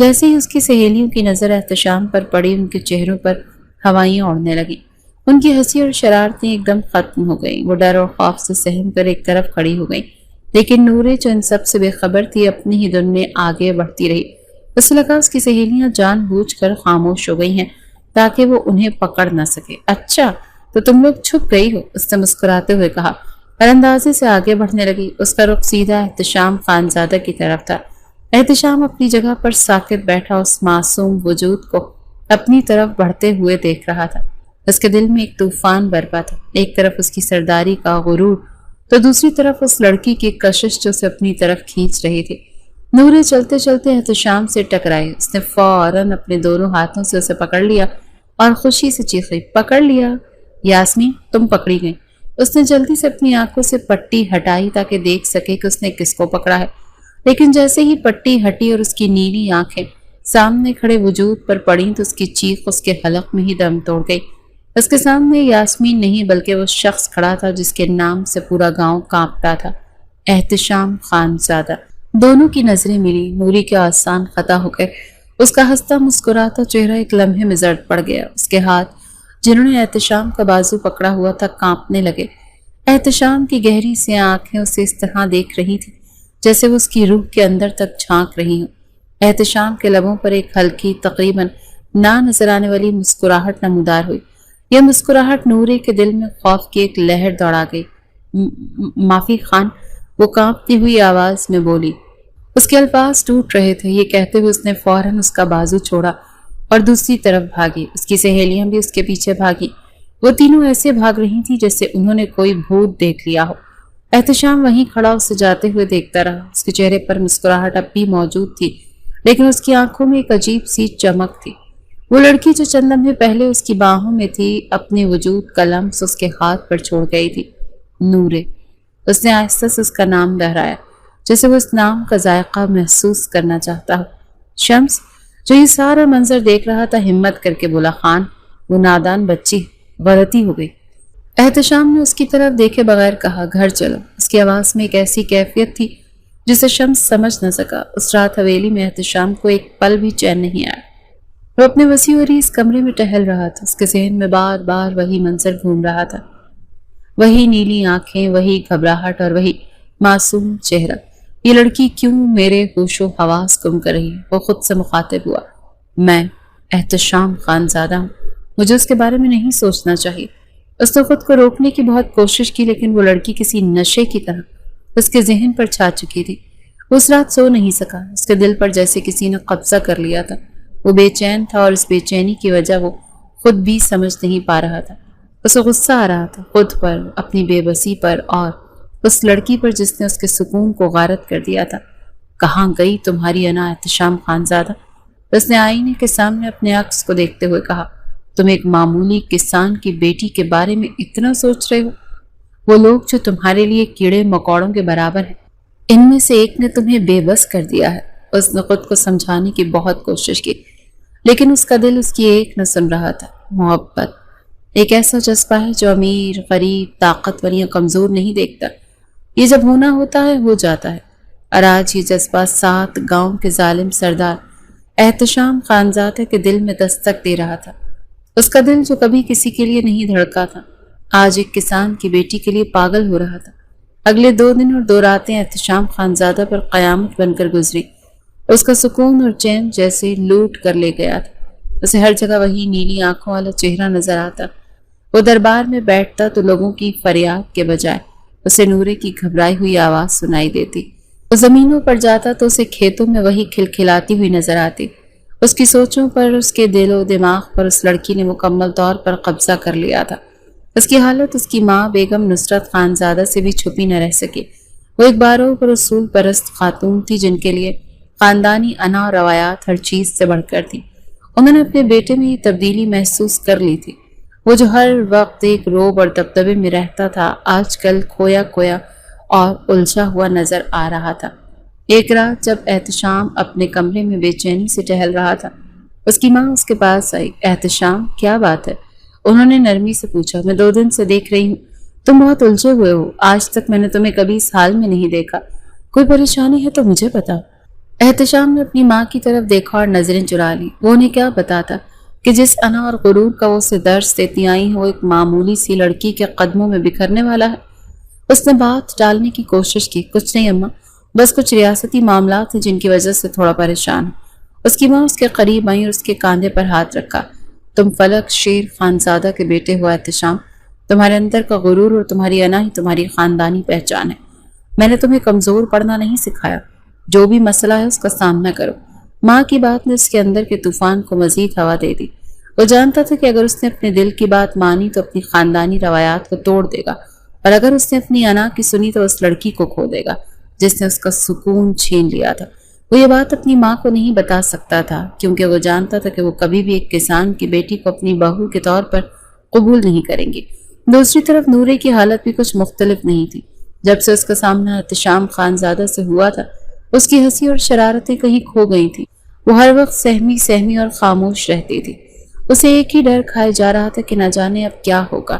جیسے ہی اس کی سہیلیوں کی نظر احتشام پر پڑی، ان کے چہروں پر ہوائیاں اڑنے لگیں۔ ان کی ہنسی اور شرارتیں ایک دم ختم ہو گئیں۔ وہ ڈر اور خوف سے سہم کر ایک طرف کھڑی ہو گئیں، لیکن نورے جو ان سب سے بے خبر تھی اپنی ہی دن میں آگے بڑھتی رہی۔ اسے لگا اس کی سہیلیاں جان بوجھ کر خاموش ہو گئی ہیں تاکہ وہ انہیں پکڑ نہ سکے۔ اچھا تو تم لوگ چھپ گئی ہو، اس نے مسکراتے ہوئے کہا اور اندازے سے آگے بڑھنے لگی۔ اس کا رخ سیدھا احتشام خانزادہ کی طرف تھا۔ احتشام اپنی جگہ پر ساکت بیٹھا اس معصوم وجود کو اپنی طرف بڑھتے ہوئے دیکھ رہا تھا۔ اس کے دل میں ایک طوفان برپا تھا، ایک طرف اس کی سرداری کا غرور تو دوسری طرف اس لڑکی کی کشش جو اسے اپنی طرف کھینچ رہی تھی۔ نورے چلتے چلتے احتشام سے ٹکرائی۔ اس نے فوراً اپنے دونوں ہاتھوں سے اسے پکڑ لیا اور خوشی سے چیخی، پکڑ لیا یاسمین، تم پکڑی گئی۔ اس نے جلدی سے اپنی آنکھوں سے پٹی ہٹائی تاکہ دیکھ سکے کہ اس نے کس کو پکڑا ہے، لیکن جیسے ہی پٹی ہٹی اور اس کی نیلی آنکھیں سامنے کھڑے وجود پر پڑیں تو اس کی چیخ اس کے حلق میں ہی دم توڑ گئی۔ اس کے سامنے یاسمین نہیں بلکہ وہ شخص کھڑا تھا جس کے نام سے پورا گاؤں کانپتا تھا، احتشام خانزادہ۔ دونوں کی نظریں ملی، نوری کے آسان خطا ہو گئے۔ اس کا ہنستا مسکراتا چہرہ ایک لمحے میں زرد پڑ گیا۔ اس کے ہاتھ جنہوں نے احتشام کا بازو پکڑا ہوا تھا کانپنے لگے۔ احتشام کی گہری سی آنکھیں اسے اس طرح دیکھ رہی تھی جیسے وہ اس کی روح کے اندر تک جھانک رہی ہوں۔ احتشام کے لبوں پر ایک ہلکی تقریباً نہ نظر آنے والی مسکراہٹ نمودار ہوئی۔ یہ مسکراہٹ نورے کے دل میں خوف کی ایک لہر دوڑا گئی۔ معافی خان، وہ کانپتی ہوئی آواز میں بولی۔ اس کے الفاظ ٹوٹ رہے تھے۔ یہ کہتے ہوئے اس نے فوراً اس کا بازو چھوڑا اور دوسری طرف بھاگی۔ اس کی سہیلیاں بھی اس کے پیچھے بھاگی۔ وہ تینوں ایسے بھاگ رہی تھیں جیسے انہوں نے کوئی بھوت دیکھ لیا ہو۔ احتشام وہیں کھڑا اسے جاتے ہوئے دیکھتا رہا۔ اس کے چہرے پر مسکراہٹ اب بھی موجود تھی، لیکن اس کی آنکھوں میں ایک عجیب سی چمک تھی۔ وہ لڑکی جو چند لمحے پہلے اس کی باہوں میں تھی اپنے وجود کا لمس اس کے ہاتھ پر چھوڑ گئی تھی۔ نورے، اس نے آہستہ سے اس کا نام دہرایا جیسے وہ اس نام کا ذائقہ محسوس کرنا چاہتا ہو۔ شمس، جو یہ سارا منظر دیکھ رہا تھا، ہمت کر کے بولا، خان، وہ نادان بچی، غلطی ہو گئی۔ احتشام نے اس کی طرف دیکھے بغیر کہا، گھر چلو۔ اس کی آواز میں ایک ایسی کیفیت تھی جسے شمس سمجھ نہ سکا۔ اس رات حویلی میں احتشام کو ایک پل بھی چین نہیں آیا۔ وہ اپنے وسیع و عریض کمرے میں ٹہل رہا تھا۔ اس کے ذہن میں بار بار وہی منظر گھوم رہا تھا، وہی نیلی آنکھیں، وہی گھبراہٹ اور وہی معصوم چہرہ۔ یہ لڑکی کیوں میرے ہوش و حواس گم کر رہی ہے؟ وہ خود سے مخاطب ہوا، میں احتشام خانزادہ ہوں، مجھے اس کے بارے میں نہیں سوچنا چاہیے۔ اس نے خود کو روکنے کی بہت کوشش کی، لیکن وہ لڑکی کسی نشے کی طرح اس کے ذہن پر چھا چکی تھی۔ وہ اس رات سو نہیں سکا۔ اس کے دل پر جیسے کسی نے قبضہ کر لیا تھا۔ وہ بے چین تھا اور اس بے چینی کی وجہ وہ خود بھی سمجھ نہیں پا رہا تھا۔ اسے غصہ آ رہا تھا، خود پر، اپنی بے بسی پر اور اس لڑکی پر جس نے اس کے سکون کو غارت کر دیا تھا۔ کہاں گئی تمہاری انا احتشام خانزادہ؟ اس نے آئینے کے سامنے اپنے عکس کو دیکھتے ہوئے کہا، تم ایک معمولی کسان کی بیٹی کے بارے میں اتنا سوچ رہے ہو؟ وہ لوگ جو تمہارے لیے کیڑے مکوڑوں کے برابر ہیں، ان میں سے ایک نے تمہیں بے بس کر دیا ہے۔ اس نے خود کو سمجھانے کی بہت کوشش کی، لیکن اس کا دل اس کی ایک نہ سن رہا تھا۔ محبت ایک ایسا جذبہ ہے جو امیر، غریب، طاقتور یا کمزور نہیں دیکھتا۔ یہ جب ہونا ہوتا ہے ہو جاتا ہے۔ اور آج یہ جذبہ 7 گاؤں کے ظالم سردار احتشام خانزادہ کے دل میں دستک دے رہا تھا۔ اس کا دل جو کبھی کسی کے لیے نہیں دھڑکا تھا، آج ایک کسان کی بیٹی کے لیے پاگل ہو رہا تھا۔ اگلے 2 دن اور 2 راتیں احتشام خانزادہ پر قیامت بن کر گزری۔ اس کا سکون اور چین جیسے لوٹ کر لے گیا تھا۔ اسے ہر جگہ وہی نیلی آنکھوں والا چہرہ نظر آتا۔ وہ دربار میں بیٹھتا تو لوگوں کی فریاد کے بجائے اسے نورے کی گھبرائی ہوئی آواز سنائی دیتی۔ وہ زمینوں پر جاتا تو اسے کھیتوں میں وہی کھلکھلاتی ہوئی نظر آتی۔ اس کی سوچوں پر، اس کے دل و دماغ پر اس لڑکی نے مکمل طور پر قبضہ کر لیا تھا۔ اس کی حالت اس کی ماں بیگم نصرت خانزادہ سے بھی چھپی نہ رہ سکی۔ وہ ایک باروبر اصول پرست خاتون تھی جن کے لیے خاندانی انا اور روایات ہر چیز سے بڑھ کر تھی۔ انہوں نے اپنے بیٹے میں یہ تبدیلی محسوس کر لی تھی۔ وہ جو ہر وقت ایک روب اور دبدبے میں رہتا تھا، آج کل کھویا کھویا اور الجھا ہوا نظر آ رہا تھا۔ ایک رات جب احتشام اپنے کمرے میں بے چینی سے ٹہل رہا تھا، اس کی ماں اس کے پاس آئی۔ احتشام، کیا بات ہے؟ انہوں نے نرمی سے پوچھا۔ میں 2 دن سے دیکھ رہی ہوں تم بہت الجھے ہوئے ہو۔ آج تک میں نے تمہیں کبھی اس حال میں نہیں دیکھا۔ کوئی پریشانی ہے تو مجھے بتاؤ۔ احتشام نے اپنی ماں کی طرف دیکھا اور نظریں چرا لی۔ وہ انہیں کیا بتاتا کہ جس انا اور غرور کا وہ اسے درس دیتی آئی ہو ایک معمولی سی لڑکی کے قدموں میں بکھرنے والا ہے۔ اس نے بات ٹالنے کی کوشش کی۔ کچھ نہیں اماں، بس کچھ ریاستی معاملات ہیں جن کی وجہ سے تھوڑا پریشان ہے۔ اس کی ماں اس کے قریب آئی اور اس کے کاندھے پر ہاتھ رکھا۔ تم فلک شیر خانزادہ کے بیٹے ہو احتشام، تمہارے اندر کا غرور اور تمہاری انا ہی تمہاری خاندانی پہچان ہے۔ میں نے تمہیں کمزور پڑنا نہیں سکھایا، جو بھی مسئلہ ہے اس کا سامنا کرو۔ ماں کی بات نے اس کے اندر کے طوفان کو مزید ہوا دے دی۔ وہ جانتا تھا کہ اگر اس نے اپنے دل کی بات مانی تو اپنی خاندانی روایات کو توڑ دے گا، اور اگر اس نے اپنی انا کی سنی تو اس لڑکی کو کھو دے گا جس نے اس کا سکون چھین لیا تھا۔ وہ یہ بات اپنی ماں کو نہیں بتا سکتا تھا کیونکہ وہ جانتا تھا کہ وہ کبھی بھی ایک کسان کی بیٹی کو اپنی بہو کے طور پر قبول نہیں کریں گے۔ دوسری طرف نورے کی حالت بھی کچھ مختلف نہیں تھی۔ جب سے اس کا سامنا احتشام خانزادہ سے ہوا تھا، اس کی ہنسی اور شرارتیں کہیں کھو گئی تھی۔ وہ ہر وقت سہمی اور خاموش رہتی تھی۔ اسے ایک ہی ڈر کھائے جا رہا تھا کہ نہ جانے اب کیا ہوگا۔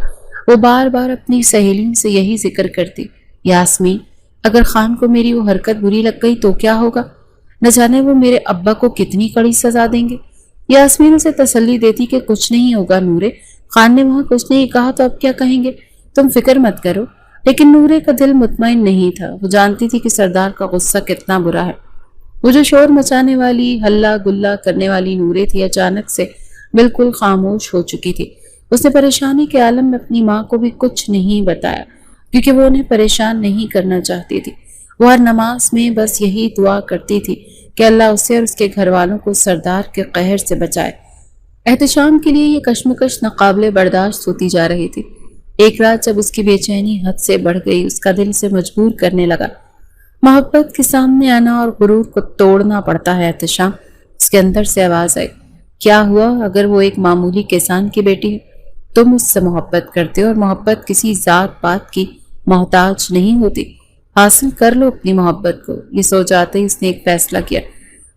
وہ بار بار اپنی سہیلیوں سے یہی ذکر کرتی، یاسمین، اگر خان کو میری وہ حرکت بری لگ گئی تو کیا ہوگا؟ نہ جانے وہ میرے ابا کو کتنی کڑی سزا دیں گے۔ یاسمین اسے تسلی دیتی کہ کچھ نہیں ہوگا نورے، خان نے وہاں کچھ نہیں کہا تو اب کیا کہیں گے، تم فکر مت کرو۔ لیکن نورے کا دل مطمئن نہیں تھا۔ وہ جانتی تھی کہ سردار کا غصہ کتنا برا ہے۔ وہ جو شور مچانے والی، ہلا گلا کرنے والی نورے تھی، اچانک سے بالکل خاموش ہو چکی تھی۔ اس نے پریشانی کے عالم میں اپنی ماں کو بھی کچھ نہیں بتایا کیونکہ وہ انہیں پریشان نہیں کرنا چاہتی تھی۔ وہ ہر نماز میں بس یہی دعا کرتی تھی کہ اللہ اسے اور اس کے گھر والوں کو سردار کے قہر سے بچائے۔ احتشام کے لیے یہ کشمکش ناقابل برداشت ہوتی جا رہی تھی۔ ایک رات جب اس کی بے چینی حد سے بڑھ گئی، اس کا دل اسے مجبور کرنے لگا۔ محبت کے سامنے انا اور غرور کو توڑنا پڑتا ہے احتشام۔ اس کے اندر سے آواز آئی، کیا ہوا اگر وہ ایک معمولی کسان کی بیٹی ہے؟ تم اس سے محبت کرتے ہو اور محبت کسی ذات پات کی محتاج نہیں ہوتی۔ حاصل کر لو اپنی محبت کو۔ یہ سوچ آتے ہی اس نے ایک فیصلہ کیا،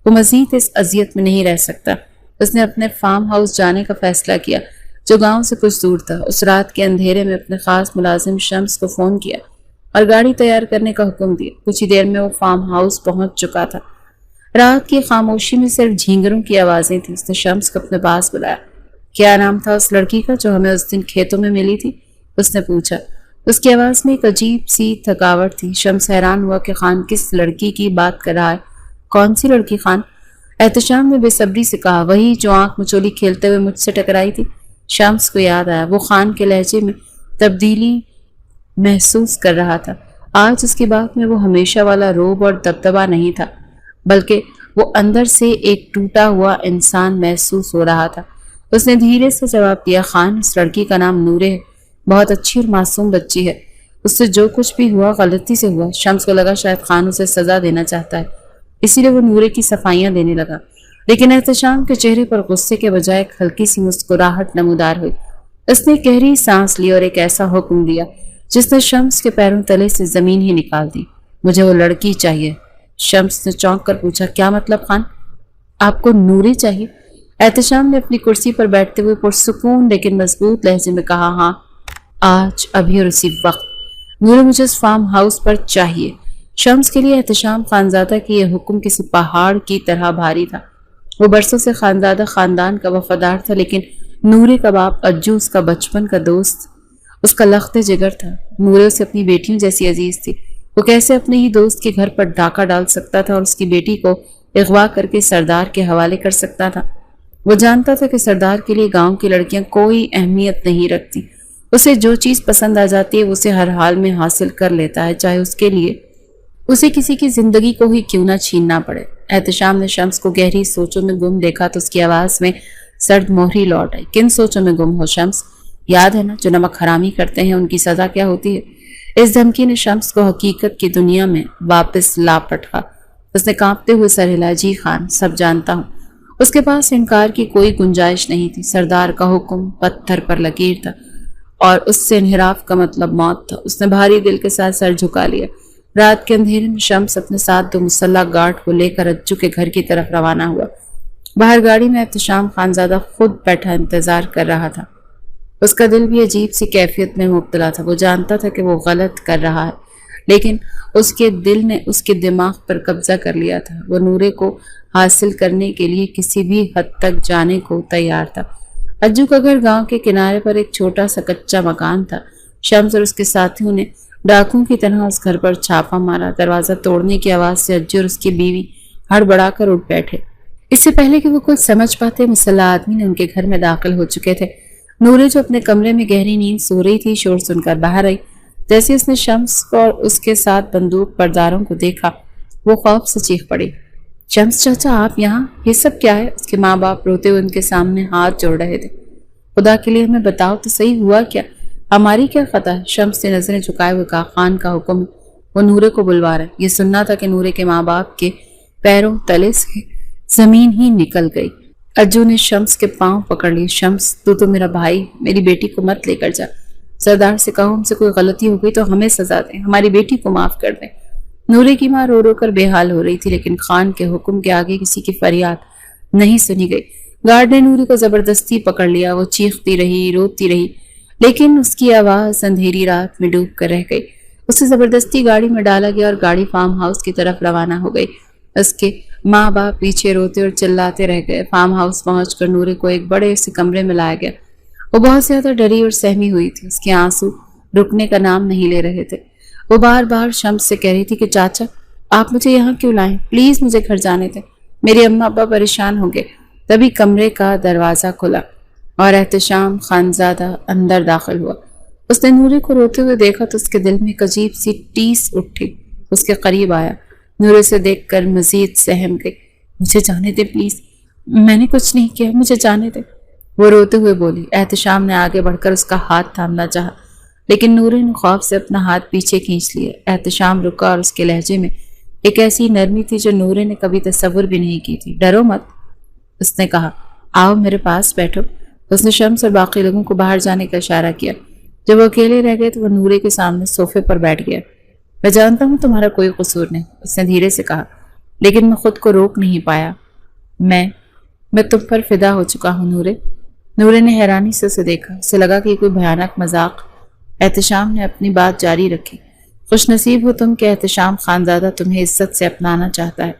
وہ مزید اس اذیت میں نہیں رہ سکتا۔ اس نے اپنے فارم ہاؤس جانے کا فیصلہ کیا جو گاؤں سے کچھ دور تھا۔ اس رات کے اندھیرے میں اپنے خاص ملازم شمس کو فون کیا اور گاڑی تیار کرنے کا حکم دیا۔ کچھ ہی دیر میں وہ فارم ہاؤس پہنچ چکا تھا۔ رات کی خاموشی میں صرف جھینگروں کی آوازیں تھیں۔ اس نے شمس کو اپنے پاس بلایا۔ کیا نام تھا اس لڑکی کا جو ہمیں اس دن کھیتوں میں ملی تھی؟ اس نے پوچھا۔ اس کی آواز میں ایک عجیب سی تھکاوٹ تھی۔ شمس حیران ہوا کہ خان کس لڑکی کی بات کر رہا ہے۔ کون سی لڑکی خان؟ احتشام نے بے صبری سے کہا، وہی جو آنکھ مچولی کھیلتے ہوئے مجھ سے ٹکرائی تھی۔ شمس کو یاد آیا، وہ خان کے لہجے میں تبدیلی محسوس کر رہا تھا۔ آج اس کی بات میں وہ ہمیشہ والا روب اور دبدبا نہیں تھا، بلکہ وہ اندر سے ایک ٹوٹا ہوا انسان محسوس ہو رہا تھا۔ اس نے دھیرے سے جواب دیا، خان، اس لڑکی کا نام نورے ہے، بہت اچھی اور معصوم بچی ہے۔ اس سے جو کچھ بھی ہوا غلطی سے ہوا۔ شمس کو لگا شاید خان اسے سزا دینا چاہتا ہے، اسی لیے وہ نورے کی صفائیاں دینے لگا۔ لیکن احتشام کے چہرے پر غصے کے بجائے ایک ہلکی سی مسکراہٹ نمودار ہوئی۔ اس نے گہری سانس لی اور ایک ایسا حکم دیا جس نے شمس کے پیروں تلے سے زمین ہی نکال دی، مجھے وہ لڑکی چاہیے۔ شمس نے چونک کر پوچھا، کیا مطلب خان؟ آپ کو نورے چاہیے؟ احتشام نے اپنی کرسی پر بیٹھتے ہوئے پرسکون لیکن مضبوط لہجے میں کہا، ہاں، آج، ابھی اور اسی وقت۔ نورے مجھے اس فارم ہاؤس پر چاہیے۔ شمس کے لیے احتشام خانزادہ کی یہ حکم کسی پہاڑ کی طرح بھاری تھا۔ وہ برسوں سے خانزادہ خاندان کا وفادار تھا، لیکن نورے کا باپ اجو اس کا بچپن کا دوست، اس کا لخت جگر تھا۔ نورے اسے اپنی بیٹیوں جیسی عزیز تھی۔ وہ کیسے اپنے ہی دوست کے گھر پر ڈاکہ ڈال سکتا تھا اور اس کی بیٹی کو اغوا کر کے سردار کے حوالے کر سکتا تھا؟ وہ جانتا تھا کہ سردار کے لیے گاؤں کی لڑکیاں کوئی اہمیت نہیں رکھتی۔ اسے جو چیز پسند آ جاتی ہے وہ اسے ہر حال میں حاصل کر لیتا ہے، چاہے اس کے لیے اسے کسی کی زندگی کو ہی کیوں نہ چھیننا پڑے۔ احتشام نے شمس کو گہری سوچوں میں گم دیکھا تو اس کی آواز میں سرد مہری لوٹ آئی۔ کن سوچوں میں گم ہو شمس؟ یاد ہے نا، جو نمک حرامی کرتے ہیں ان کی سزا کیا ہوتی ہے؟ اس دھمکی نے شمس کو حقیقت کی دنیا میں واپس لا پٹکا۔ اس نے کانپتے ہوئے سر ہلایا، جی خان، سب جانتا ہوں۔ اس کے پاس انکار کی کوئی گنجائش نہیں تھی۔ سردار کا حکم پتھر پر لکیر تھا اور اس سے انحراف کا مطلب موت تھا۔ اس نے بھاری دل کے ساتھ سر جھکا لیا۔ رات کے اندھیرے میں شمس اپنے ساتھ 2 مسلح گارڈ کو لے کر اجو کے گھر کی طرف روانہ ہوا۔ باہر گاڑی میں احتشام خانزادہ خود بیٹھا انتظار کر رہا تھا۔ اس کا دل بھی عجیب سی کیفیت میں مبتلا تھا۔ وہ جانتا تھا کہ وہ غلط کر رہا ہے، لیکن اس کے دل نے اس کے دماغ پر قبضہ کر لیا تھا۔ وہ نورے کو حاصل کرنے کے لیے کسی بھی حد تک جانے کو تیار تھا۔ اجو کا گھر گاؤں کے کنارے پر ایک چھوٹا سا کچا مکان تھا۔ شمس اور اس کے ساتھیوں نے ڈاکوں کی طرح اس گھر پر چھاپا مارا۔ دروازہ توڑنے کی آواز سے اجو اور اس کی بیوی ہڑبڑا کر اٹھ بیٹھے۔ اس سے پہلے کہ وہ کچھ سمجھ پاتے، مسلح آدمی نے ان کے گھر میں داخل ہو چکے تھے۔ نورے جو اپنے کمرے میں گہری نیند سو رہی تھی، شور سن کر باہر آئی۔ جیسے اس نے شمس کو اور اس کے ساتھ بندوق برداروں کو دیکھا، وہ خوف سے چیخ پڑی۔ شمس چاچا، آپ یہاں؟ یہ سب کیا ہے؟ اس کے ماں باپ روتے ہوئے ان کے سامنے ہاتھ جوڑ رہے تھے۔ خدا کے لیے ہمیں بتاؤ تو صحیح، ہوا کیا؟ ہماری کیا خطا ہے؟ شمس نے نظریں جھکائے ہوئے کہا۔ خان کا حکم ہے، وہ نورے کو بلوا رہا ہے۔ یہ سننا تھا کہ نورے کے ماں باپ کے پیروں تلے سے زمین ہی نکل گئی۔ اجو نے شمس کے پاؤں پکڑ لی۔ شمس، تو میرا بھائی، میری بیٹی کو مت لے کر جا۔ سردار سے کہو ہم سے کوئی غلطی ہو گئی تو ہمیں سزا دیں، ہماری بیٹی کو معاف کر دیں۔ نورے کی ماں رو رو کر بے حال ہو رہی تھی، لیکن خان کے حکم کے آگے کسی کی فریاد نہیں سنی گئی۔ گارڈ نے نورے کو زبردستی پکڑ لیا۔ وہ چیختی رہی، روتی رہی، لیکن اس کی آواز اندھیری رات میں ڈوب کر رہ گئی۔ اسے زبردستی گاڑی میں ڈالا گیا اور گاڑی فارم ہاؤس کی طرف روانہ ہو گئی۔ اس کے ماں باپ پیچھے روتے اور چلاتے رہ گئے۔ فارم ہاؤس پہنچ کر نورے کو ایک بڑے سے کمرے میں لایا گیا۔ وہ بہت زیادہ ڈری اور سہمی ہوئی تھی۔ اس کے آنسو رکنے کا نام نہیں لے رہے تھے۔ وہ بار بار شمس سے کہہ رہی تھی کہ چاچا، آپ مجھے یہاں کیوں لائیں؟ پلیز مجھے گھر جانے دیں، میرے اماں ابا پریشان ہوں گے۔ تبھی کمرے کا دروازہ کھلا اور احتشام خانزادہ اندر داخل ہوا۔ اس نے نورے کو روتے ہوئے دیکھا تو اس کے دل میں ایک عجیب سی ٹیس اٹھی۔ اس کے قریب آیا، نورے سے دیکھ کر مزید سہم گئی۔ مجھے جانے دے پلیز، میں نے کچھ نہیں کیا، مجھے جانے دے، وہ روتے ہوئے بولی۔ احتشام نے آگے بڑھ کر اس کا ہاتھ تھامنا چاہا، لیکن نورے نے خوف سے اپنا ہاتھ پیچھے کھینچ لیا۔ احتشام رکا اور اس کے لہجے میں ایک ایسی نرمی تھی جو نورے نے کبھی تصور بھی نہیں کی تھی۔ ڈرو مت، اس نے کہا، آؤ میرے پاس بیٹھو۔ اس نے شمس اور باقی لوگوں کو باہر جانے کا اشارہ کیا۔ جب وہ اکیلے رہ گئے تو وہ نورے کے سامنے صوفے پر بیٹھ گیا۔ میں جانتا ہوں تمہارا کوئی قصور نہیں، اس نے دھیرے سے کہا، لیکن میں خود کو روک نہیں پایا۔ میں تم پر فدا ہو چکا ہوں نورے۔ نورے نے حیرانی سے اسے دیکھا۔ اسے لگا کہ یہ کوئی بھیانک مذاق۔ احتشام نے اپنی بات جاری رکھی۔ خوش نصیب ہو تم کہ احتشام خانزادہ تمہیں عزت سے اپنانا چاہتا ہے۔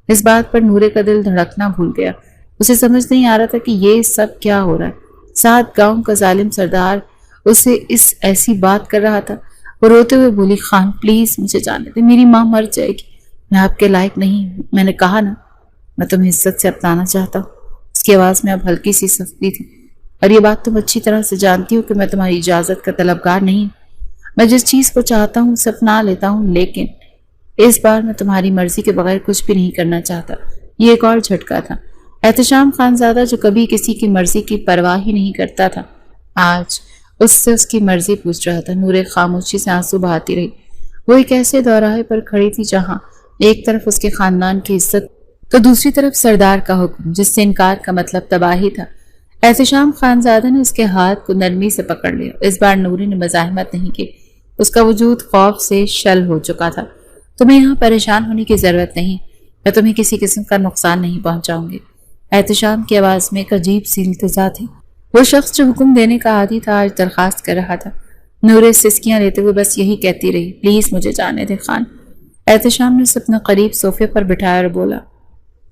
اس بات پر نورے کا دل دھڑکنا بھول گیا۔ اسے سمجھ نہیں آ رہا تھا کہ یہ سب کیا ہو رہا ہے۔ ساتھ گاؤں کا ظالم سردار اسے اس ایسی بات کر رہا تھا۔ وہ روتے ہوئے بولی، خان پلیز مجھے جانے دے، میری ماں مر جائے گی، میں آپ کے لائق نہیں، میں نے کہا نا، میں تمہیں عزت سے اپنانا چاہتا ہوں۔ اس کی آواز میں اب ہلکی سی سختی تھی۔ اور یہ بات تم اچھی طرح سے جانتی ہو کہ میں تمہاری اجازت کا طلبگار نہیں۔ میں جس چیز کو چاہتا ہوں اسے اپنا لیتا ہوں، لیکن اس بار میں تمہاری مرضی کے بغیر کچھ بھی نہیں کرنا چاہتا۔ یہ ایک اور جھٹکا تھا۔ احتشام خانزادہ جو کبھی کسی کی مرضی کی پرواہ ہی نہیں کرتا تھا، آج اس سے اس کی مرضی پوچھ رہا تھا۔ نورے خاموشی سے آنسو بہاتی رہی۔ وہ ایک ایسے دوراہے پر کھڑی تھی جہاں ایک طرف اس کے خاندان کی عزت تو دوسری طرف سردار کا حکم، جس سے انکار کا مطلب تباہی تھا۔ احتشام خانزادہ نے اس کے ہاتھ کو نرمی سے پکڑ لیا۔ اس بار نوری نے مزاحمت نہیں کی۔ اس کا وجود خوف سے شل ہو چکا تھا۔ تمہیں یہاں پریشان ہونے کی ضرورت نہیں، میں تمہیں کسی قسم کا نقصان نہیں پہنچاؤں گی۔ احتشام کی آواز میں ایک عجیب سی التجا تھی۔ وہ شخص جو حکم دینے کا عادی تھا آج درخواست کر رہا تھا۔ نورے سسکیاں لیتے ہوئے بس یہی کہتی رہی، پلیز مجھے جانے دے خان۔ احتشام نے اسے اپنے قریب صوفے پر بٹھایا اور بولا،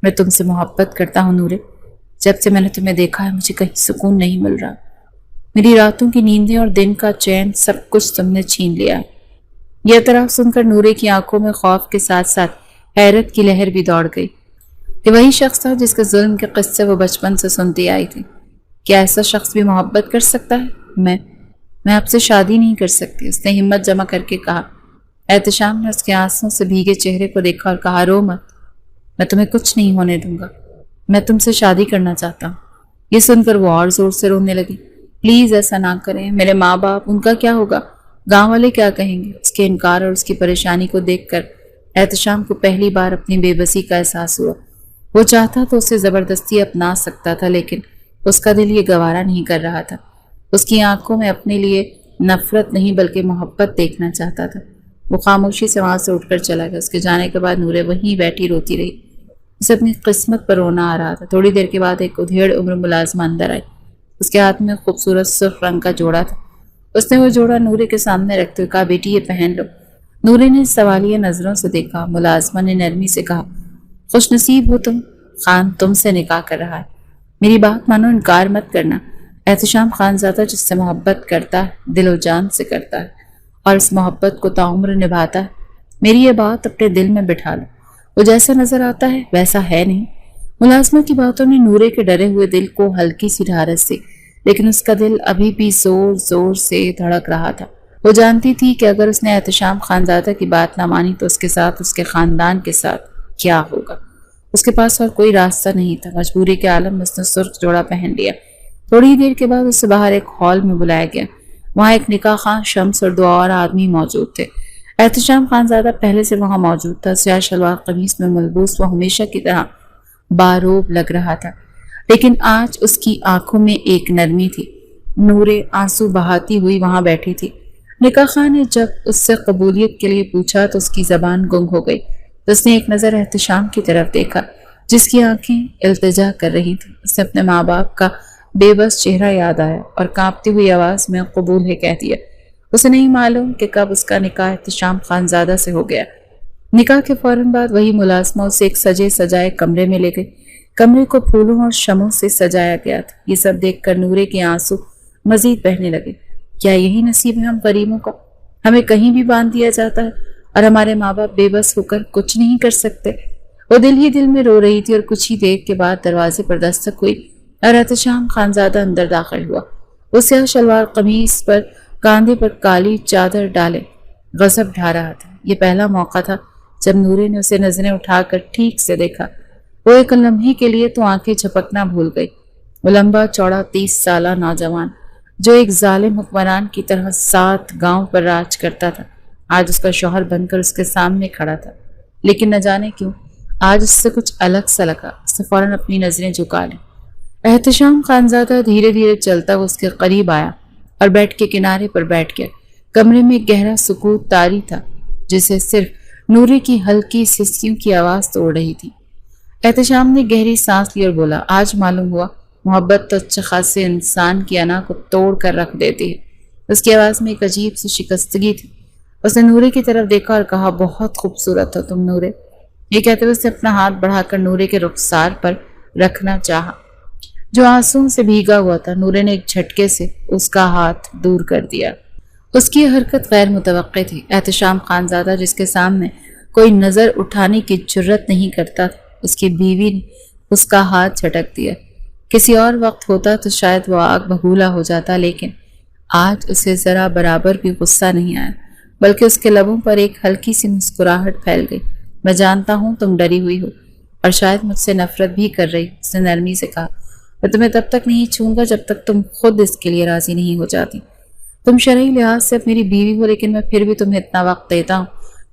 میں تم سے محبت کرتا ہوں نورے۔ جب سے میں نے تمہیں دیکھا ہے مجھے کہیں سکون نہیں مل رہا۔ میری راتوں کی نیندیں اور دن کا چین سب کچھ تم نے چھین لیا ہے۔ یہ اعتراف سن کر نورے کی آنکھوں میں خوف کے ساتھ ساتھ حیرت کی لہر بھی دوڑ گئی۔ یہ وہی شخص تھا جس کے ظلم کے قصے وہ بچپن سے سنتی آئی تھی۔ کیا ایسا شخص بھی محبت کر سکتا ہے؟ میں آپ سے شادی نہیں کر سکتی، اس نے ہمت جمع کر کے کہا۔ احتشام نے اس کے آنسوں سے بھیگے چہرے کو دیکھا اور کہا، رو مت، میں تمہیں کچھ نہیں ہونے دوں گا، میں تم سے شادی کرنا چاہتا ہوں۔ یہ سن کر وہ اور زور سے رونے لگی۔ پلیز ایسا نہ کریں، میرے ماں باپ، ان کا کیا ہوگا، گاؤں والے کیا کہیں گے؟ اس کے انکار اور اس کی پریشانی کو دیکھ کر احتشام کو پہلی بار اپنی بے بسی کا احساس ہوا۔ وہ چاہتا تو اسے زبردستی اپنا سکتا تھا، لیکن اس کا دل یہ گوارا نہیں کر رہا تھا۔ اس کی آنکھوں میں اپنے لیے نفرت نہیں بلکہ محبت دیکھنا چاہتا تھا۔ وہ خاموشی سے وہاں سے اٹھ کر چلا گیا۔ اس کے جانے کے بعد نورے وہیں بیٹھی روتی رہی۔ اسے اپنی قسمت پر رونا آ رہا تھا۔ تھوڑی دیر کے بعد ایک ادھیڑ عمر ملازمہ اندر آئی۔ اس کے ہاتھ میں خوبصورت سرخ رنگ کا جوڑا تھا۔ اس نے وہ جوڑا نورے کے سامنے رکھتے ہوئے کہا، بیٹی یہ پہن لو۔ نورے نے سوالیہ نظروں سے دیکھا۔ ملازمہ نے نرمی سے کہا، خوش نصیب ہو تم، خان تم سے نکاح کر رہا ہے، میری بات مانو، انکار مت کرنا۔ احتشام خانزادہ جس سے محبت کرتا ہے دل و جان سے کرتا ہے اور اس محبت کو تعمر نبھاتا ہے، میری یہ بات اپنے دل میں بٹھا لو، وہ جیسا نظر آتا ہے ویسا ہے نہیں۔ ملازمہ کی باتوں نے نورے کے ڈرے ہوئے دل کو ہلکی سی ڈھارس دی، لیکن اس کا دل ابھی بھی زور زور سے دھڑک رہا تھا۔ وہ جانتی تھی کہ اگر اس نے احتشام خانزادہ کی بات نہ مانی تو اس کے ساتھ، اس کے خاندان کے ساتھ کیا ہوگا۔ اس کے پاس اور کوئی راستہ نہیں تھا۔ مجبوری کے عالم میں اس نے سرخ جوڑا پہن لیا۔ تھوڑی دیر کے بعد اسے باہر ایک ہال میں بلایا گیا۔ وہاں ایک نکاح خواہ شمس اور 2 اور آدمی موجود تھے۔ احتشام خانزادہ پہلے سے وہاں موجود تھا۔ سیاہ شلوار قمیص میں ملبوس وہ ہمیشہ کی طرح باروب لگ رہا تھا، لیکن آج اس کی آنکھوں میں ایک نرمی تھی۔ نورے آنسو بہاتی ہوئی وہاں بیٹھی تھی۔ نکاح خواہ نے جب اس سے قبولیت کے لیے پوچھا تو اس کی زبان گنگ ہو گئی۔ تو اس نے ایک نظر احتشام کی طرف دیکھا جس کی آنکھیں التجا کر رہی تھیں۔ اس نے اپنے ماں باپ کا بے بس چہرہ یاد آیا اور کانپتی ہوئی آواز میں قبول ہے کہہ دیا۔ اسے نہیں معلوم کہ کب اس کا نکاح احتشام خانزادہ سے ہو گیا۔ نکاح کے فوراً بعد وہی ملازمہ اسے ایک سجے سجائے کمرے میں لے گئی۔ کمرے کو پھولوں اور شمعوں سے سجایا گیا تھا۔ یہ سب دیکھ کر نورے کے آنسو مزید بہنے لگے۔ کیا یہی نصیب ہے ہم غریبوں کا؟ ہمیں کہیں بھی باندھ دیا جاتا ہے اور ہمارے ماں باپ بے بس ہو کر کچھ نہیں کر سکتے۔ وہ دل ہی دل میں رو رہی تھی اور کچھ ہی دیر کے بعد دروازے پر دستک ہوئی اور احتشام خانزادہ اندر داخل ہوا۔ وہ سیاہ شلوار قمیص پر کاندھے پر کالی چادر ڈالے غضب ڈھا رہا تھا۔ یہ پہلا موقع تھا جب نورے نے اسے نظریں اٹھا کر ٹھیک سے دیکھا۔ وہ ایک لمحے کے لیے تو آنکھیں جھپکنا بھول گئی۔ وہ لمبا چوڑا 30 سالہ نوجوان جو ایک ظالم حکمران کی طرح 7 گاؤں پر راج کرتا تھا، آج اس کا شوہر بن کر اس کے سامنے کھڑا تھا۔ لیکن نہ جانے کیوں آج اس سے کچھ الگ سا لگا۔ اس نے فوراً اپنی نظریں جھکا لیں۔ احتشام خانزادہ دھیرے دھیرے چلتا وہ اس کے قریب آیا اور بیٹھ کے کنارے پر بیٹھ گیا۔ کمرے میں گہرا سکوت طاری تھا جسے صرف نورے کی ہلکی سسکیوں کی آواز توڑ رہی تھی۔ احتشام نے گہری سانس لی اور بولا، آج معلوم ہوا محبت تو اچھے خاصے انسان کی انا کو توڑ کر رکھ دیتی ہے۔ اس کی آواز میں ایک عجیب سی شکستگی تھی۔ اس نے نورے کی طرف دیکھا اور کہا، بہت خوبصورت ہو تم نورے۔ یہ کہتے ہوئے اس نے اپنا ہاتھ بڑھا کر نورے کے رخسار پر رکھنا چاہا جو آنسوؤں سے بھیگا ہوا تھا۔ نورے نے ایک جھٹکے سے اس کا ہاتھ دور کر دیا۔ اس کی یہ حرکت غیر متوقع تھی۔ احتشام خانزادہ جس کے سامنے کوئی نظر اٹھانے کی جرت نہیں کرتا تھا، اس کی بیوی نے اس کا ہاتھ جھٹک دیا۔ کسی اور وقت ہوتا تو شاید وہ آگ بگولا ہو جاتا، لیکن آج اسے ذرا برابر بھی غصہ نہیں آیا، بلکہ اس کے لبوں پر ایک ہلکی سی مسکراہٹ پھیل گئی۔ میں جانتا ہوں تم ڈری ہوئی ہو اور شاید مجھ سے نفرت بھی کر رہی۔ اس نے نرمی سے کہا، میں تمہیں تب تک نہیں چھوؤں گا جب تک تم خود اس کے لیے راضی نہیں ہو جاتی۔ تم شرعی لحاظ سے اب میری بیوی ہو، لیکن میں پھر بھی تمہیں اتنا وقت دیتا ہوں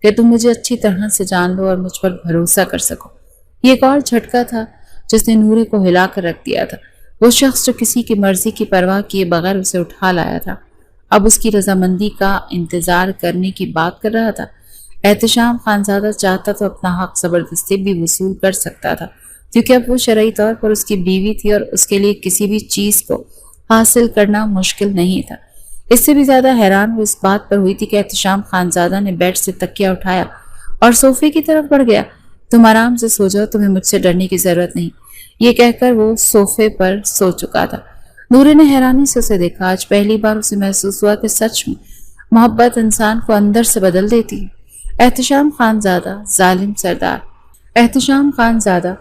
کہ تم مجھے اچھی طرح سے جان لو اور مجھ پر بھروسہ کر سکو۔ یہ ایک اور جھٹکا تھا جس نے نورے کو ہلا کر رکھ دیا تھا۔ وہ شخص جو کسی کی مرضی کی پرواہ کیے بغیر اسے اٹھا لایا تھا، اب اس کی رضامندی کا انتظار کرنے کی بات کر رہا تھا۔ احتشام خانزادہ چاہتا تو اپنا حق زبردستی بھی وصول کر سکتا تھا، کیونکہ اب وہ شرعی طور پر اس کی بیوی تھی اور اس کے لیے کسی بھی چیز کو حاصل کرنا مشکل نہیں تھا۔ اس سے بھی زیادہ حیران وہ اس بات پر ہوئی تھی کہ احتشام خانزادہ نے بیڈ سے تکیہ اٹھایا اور صوفے کی طرف بڑھ گیا۔ تم آرام سے سو جاؤ، تمہیں مجھ سے ڈرنے کی ضرورت نہیں، یہ کہہ کر وہ صوفے پر سو چکا تھا۔ نورے نے حیرانی سے اسے دیکھا۔ آج پہلی بار اسے محسوس ہوا کہ سچ میں محبت انسان کو اندر سے بدل دیتی ہے۔ احتشام خانزادہ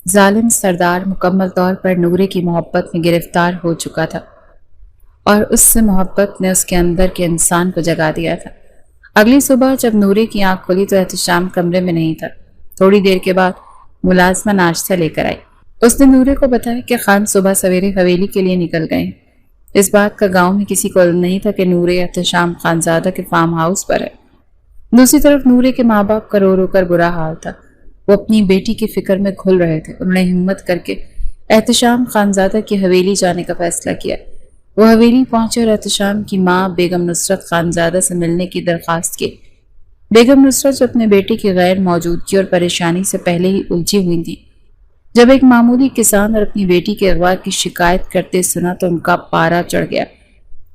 ظالم سردار مکمل طور پر نورے کی محبت میں گرفتار ہو چکا تھا اور اس سے محبت نے اس کے اندر کے انسان کو جگا دیا تھا۔ اگلی صبح جب نورے کی آنکھ کھلی تو احتشام کمرے میں نہیں تھا۔ تھوڑی دیر کے بعد ملازمہ ناشتہ لے کر آئی۔ اس نے نورے کو بتایا کہ خان صبح سویرے حویلی کے لیے نکل گئے ہیں۔ اس بات کا گاؤں میں کسی کو علم نہیں تھا کہ نورے احتشام خانزادہ کے فارم ہاؤس پر ہے۔ دوسری طرف نورے کے ماں باپ کا رو رو کر برا حال تھا۔ وہ اپنی بیٹی کی فکر میں گھل رہے تھے۔ انہوں نے ہمت کر کے احتشام خانزادہ کی حویلی جانے کا فیصلہ کیا۔ وہ حویلی پہنچے اور احتشام کی ماں بیگم نصرت خانزادہ سے ملنے کی درخواست کی۔ بیگم نصرت جو اپنے بیٹے کی غیر موجودگی اور پریشانی سے پہلے ہی الجھی ہوئی تھی، جب ایک معمولی کسان اور اپنی بیٹی کے اغوا کی شکایت کرتے سنا تو ان کا پارا چڑھ گیا۔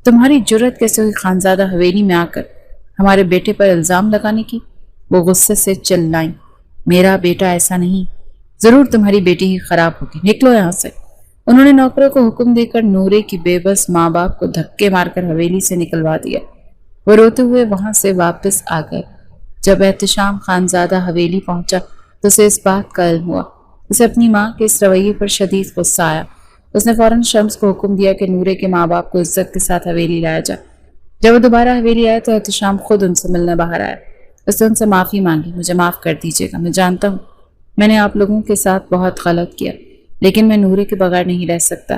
تمہاری جرت کیسے ہوئی خانزادہ حویلی میں آ کر ہمارے بیٹے پر الزام لگانے کی؟ وہ غصے سے چلائیں، میرا بیٹا ایسا نہیں، ضرور تمہاری بیٹی ہی خراب ہوگی، نکلو یہاں سے۔ انہوں نے نوکروں کو حکم دے کر نورے کی بے بس ماں باپ کو دھکے مار کر حویلی سے نکلوا دیا۔ وہ روتے ہوئے وہاں سے واپس آ گئے۔ جب احتشام خانزادہ حویلی پہنچا تو اسے اس بات کا علم ہوا۔ اسے اپنی ماں کے اس رویے پر شدید غصہ آیا۔ اس نے فوراً شمس کو حکم دیا کہ نورے کے ماں باپ کو عزت کے ساتھ حویلی لایا جائے۔ جب وہ دوبارہ حویلی آئے تو احتشام خود ان سے ملنے باہر آیا۔ اس نے ان سے معافی مانگی، مجھے معاف کر دیجیے گا، میں جانتا ہوں میں نے آپ لوگوں کے ساتھ بہت غلط کیا، لیکن میں نورے کے بغیر نہیں رہ سکتا۔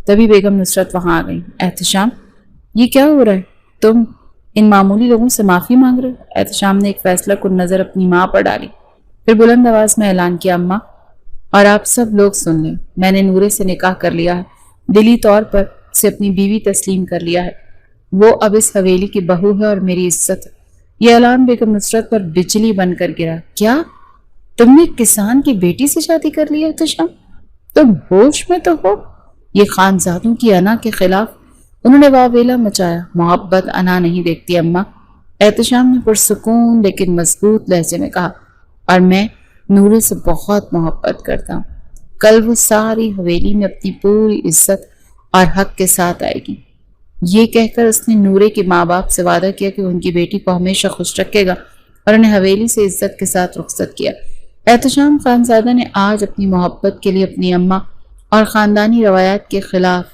تبھی بیگم نصرت وہاں آ گئی۔ احتشام، یہ کیا ہو رہا ہے؟ تم ان معمولی لوگوں سے معافی مانگ رہے ہو؟ احتشام نے ایک فیصلہ کن نظر اپنی ماں پر ڈالی، پھر بلند آواز میں اعلان کیا، اماں اور آپ سب لوگ سن لیں، میں نے نورے سے نکاح کر لیا ہے، دلی طور پر اسے اپنی بیوی تسلیم کر لیا ہے۔ وہ اب اس حویلی کی بہو ہے اور میری عزت ہے۔ یہ اعلان بیگم نصرت پر بجلی بن کر گرا۔ کیا تم نے کسان کی بیٹی سے شادی کر لی ہے احتشام؟ تم ہوش میں تو ہو؟ یہ خانزادوں کی انا کے خلاف۔ انہوں نے واویلا مچایا۔ محبت انا نہیں دیکھتی اماں، احتشام نے پرسکون لیکن مضبوط لہجے میں کہا، اور میں نورے سے بہت محبت کرتا ہوں۔ کل وہ ساری حویلی میں اپنی پوری عزت اور حق کے ساتھ آئے گی۔ یہ کہہ کر اس نے نورے کے ماں باپ سے وعدہ کیا کہ وہ ان کی بیٹی کو ہمیشہ خوش رکھے گا اور انہیں حویلی سے عزت کے ساتھ رخصت کیا۔ احتشام خانزادہ نے آج اپنی محبت کے لیے اپنی اماں اور خاندانی روایات کے خلاف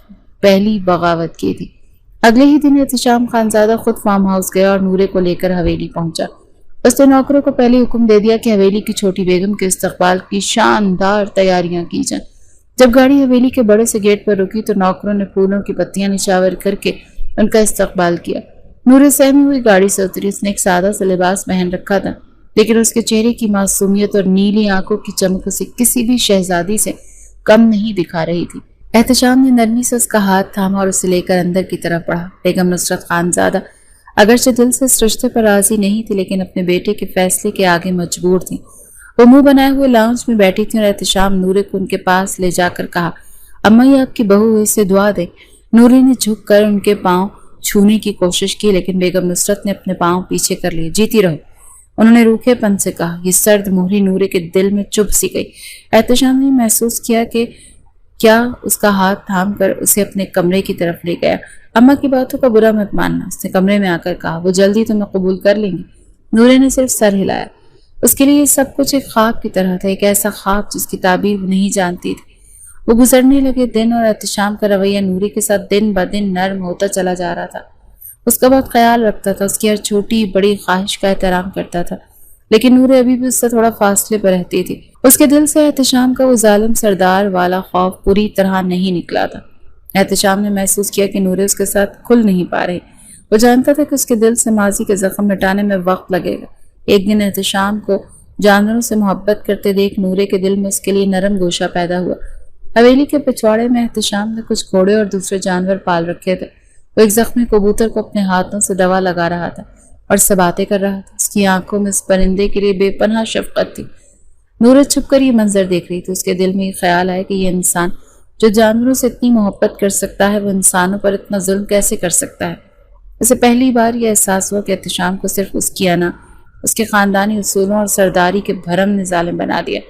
پہلی بغاوت کی تھی۔ اگلے ہی دن احتشام خانزادہ خود فارم ہاؤس گیا اور نورے کو لے کر حویلی پہنچا۔ اس نے نوکروں کو پہلے حکم دے دیا کہ حویلی کی چھوٹی بیگم کے استقبال کی شاندار تیاریاں کی جائیں۔ جب گاڑی حویلی کے بڑے سے گیٹ پر رکی تو نوکروں نے پھولوں کی پتیاں نچھاور کر کے ان کا استقبال کیا۔ نورے سہمی ہوئی گاڑی سے اتری۔ اس نے ایک سادہ سا لباس پہن رکھا تھا، لیکن اس کے چہرے کی معصومیت اور نیلی آنکھوں کی چمک اسے کسی بھی شہزادی سے کم نہیں دکھا رہی تھی۔ احتشام نے نرمی سے اس کا ہاتھ تھاما اور اسے لے کر اندر کی طرف بڑھا۔ بیگم نصرت خانزادہ اگرچہ دل سے اس رشتے پر راضی نہیں تھی، لیکن اپنے بیٹے کے فیصلے کے آگے مجبور تھی۔ وہ منہ بنائے ہوئے لاؤنج میں بیٹھی تھی اور احتشام نورے کو ان کے پاس لے جا کر کہا، اماں یہ آپ کی بہو ہے، اسے دعا دے۔ نورے نے جھک کر ان کے پاؤں چھونے کی کوشش کی، لیکن بیگم نصرت نے اپنے پاؤں پیچھے کر لیے۔ جیتی رہو، انہوں نے روکھے پن سے کہا۔ یہ سرد مہری نورے کے دل میں چبھ سی گئی۔ احتشام نے محسوس کیا کہ کیا اس کا ہاتھ تھام کر اسے اپنے کمرے کی طرف لے گیا۔ اماں کی باتوں کا برا مت ماننا، اس نے کمرے میں آ کر کہا، وہ جلدی تمہیں قبول کر لیں گی۔ نورے نے صرف سر ہلایا۔ اس کے لیے یہ سب کچھ ایک خواب کی طرح تھا، ایک ایسا خواب جس کی تعبیر وہ نہیں جانتی تھی۔ وہ گزرنے لگے دن اور احتشام کا رویہ نورے کے ساتھ دن بدن نرم ہوتا چلا جا رہا تھا۔ اس کا بہت خیال رکھتا تھا، اس کی ہر چھوٹی بڑی خواہش کا احترام کرتا تھا، لیکن نورے ابھی بھی اس سے تھوڑا فاصلے پر رہتی تھی۔ اس کے دل سے احتشام کا وہ ظالم سردار والا خوف پوری طرح نہیں نکلا تھا۔ احتشام نے محسوس کیا کہ نورے اس کے ساتھ کھل نہیں پا رہی۔ وہ جانتا تھا کہ اس کے دل سے ماضی کے زخم مٹانے میں وقت لگے گا۔ ایک دن احتشام کو جانوروں سے محبت کرتے دیکھ نورے کے دل میں اس کے لیے نرم گوشہ پیدا ہوا۔ حویلی کے پچھواڑے میں احتشام نے کچھ گھوڑے اور دوسرے جانور پال رکھے تھے۔ وہ ایک زخمی کبوتر کو اپنے ہاتھوں سے دوا لگا رہا تھا اور سے باتیں کر رہا تھا۔ اس کی آنکھوں میں اس پرندے کے لیے بے پناہ شفقت تھی۔ نورے چھپ کر یہ منظر دیکھ رہی تھی۔ اس کے دل میں یہ خیال آیا کہ یہ انسان جو جانوروں سے اتنی محبت کر سکتا ہے، وہ انسانوں پر اتنا ظلم کیسے کر سکتا ہے۔ اسے پہلی بار یہ احساس ہوا کہ احتشام کو صرف اس کی انا، اس کے خاندانی اصولوں اور سرداری کے بھرم نے ظالم بنا دیا،